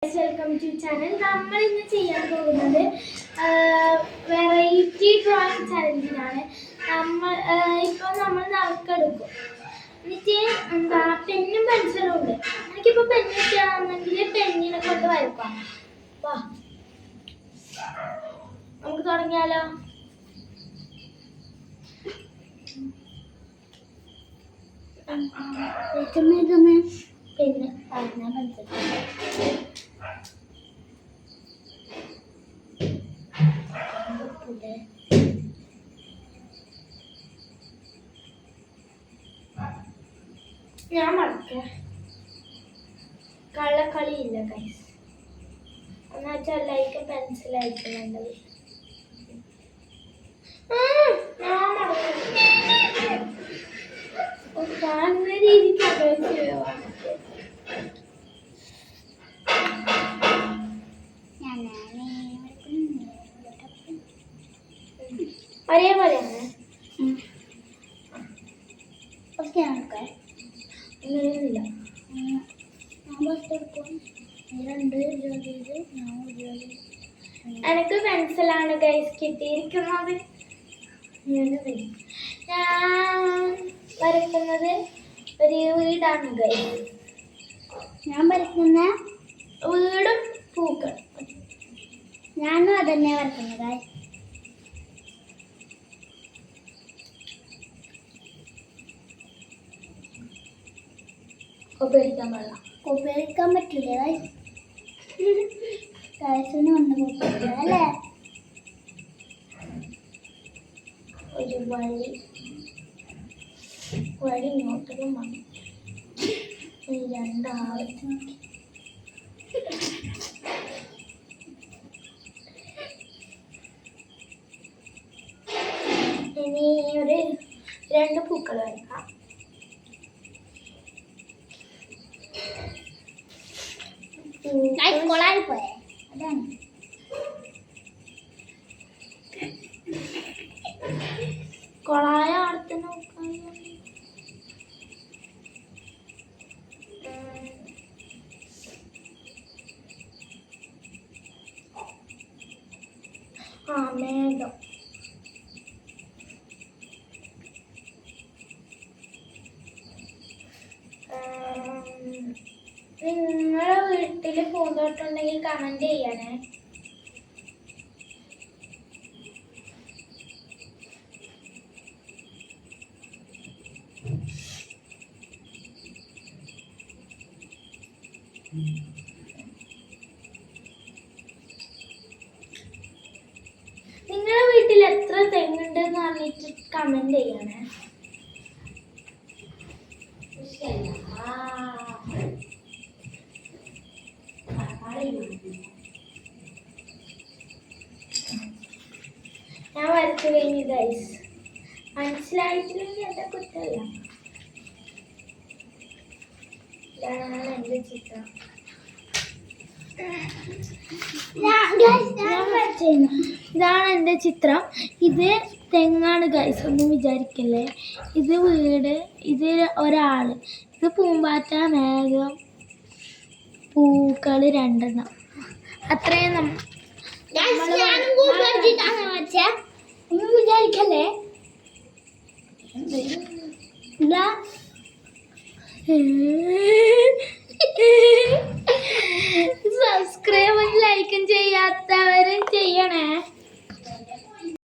Welcome to channel. നമ്മൾ ഇന്ന് ചെയ്യാൻ പോകുന്നത് വെറൈറ്റി ഡ്രോയിങ് ചലഞ്ചിനാണ്. നമ്മൾ നറുക്കെടുക്കും. എന്നിട്ട് പെന്നും പെൻസിലും ഉണ്ട്. എനിക്കിപ്പോൾ പെന്ന് കിട്ടുകയാണെങ്കിൽ പെന്നിനെ കൊണ്ട് വരക്കാം. വാ നമുക്ക് തുടങ്ങിയാലോ? പെന്ന് ഞാൻ മറക്കാം. കള്ളക്കളിയില്ല ഗൈസ്. എന്നുവെച്ചാൽ ലൈക്ക് പെൻസിലായിട്ട് വേണ്ടത്. ഞാൻ മറക്കും. കാണുന്ന രീതിക്ക് ഒരേപോലെയാണ്. അങ്ങനെയൊന്നുമില്ല. എനിക്ക് പെൻസിലാണ് ഗൈസ് കിട്ടിയിരിക്കുന്നത്. ഞാൻ വരയ്ക്കുന്നത് ഒരു വീടാണ് ഗൈസ്. ഞാൻ വരയ്ക്കുന്ന വീടും പൂക്കൾ. ഞാനും അതന്നെ വരയ്ക്കുന്നത്. ഉപയോഗിക്കാൻ പറ്റില്ല കാശിന് വന്ന് പോയിട്ടില്ല അല്ലേ? ഒരു വഴി ഇങ്ങോട്ടും വന്നു. രണ്ടാള് ഇനി രണ്ട് പൂക്കൾ വരക്കാം. കൊളായി പോയേ അതാണ്. കൊളായ അടുത്ത് നോക്കാൻ മേഘം. നിങ്ങളുടെ വീട്ടില് പൂന്തോട്ടമുണ്ടെങ്കിൽ കമന്റ് ചെയ്യണേ. നിങ്ങളുടെ വീട്ടിൽ എത്ര തെങ്ങുണ്ടെന്ന് പറഞ്ഞിട്ട് കമന്റ് ചെയ്യണേ. ഞാൻ വരച്ചു കഴിഞ്ഞു ഗൈസ്. മനസ്സിലായിട്ടില്ലെങ്കിൽ എന്റെ കുറ്റമല്ല. ഇതാണ് എന്റെ ചിത്രം. ഇതാണ് എൻ്റെ ചിത്രം. ഇത് തെങ്ങാണ് ഗൈസ്, ഒന്നും വിചാരിക്കല്ലേ. ഇത് വീട്, ഇത് ഒരാള്, ഇത് പൂമ്പാറ്റ, മേഘം, പൂക്കള് രണ്ടെണ്ണം. അത്രയും ഒന്നും വിചാരിക്കല്ലേ. സബ്സ്ക്രൈബും ലൈക്കും ചെയ്യാത്ത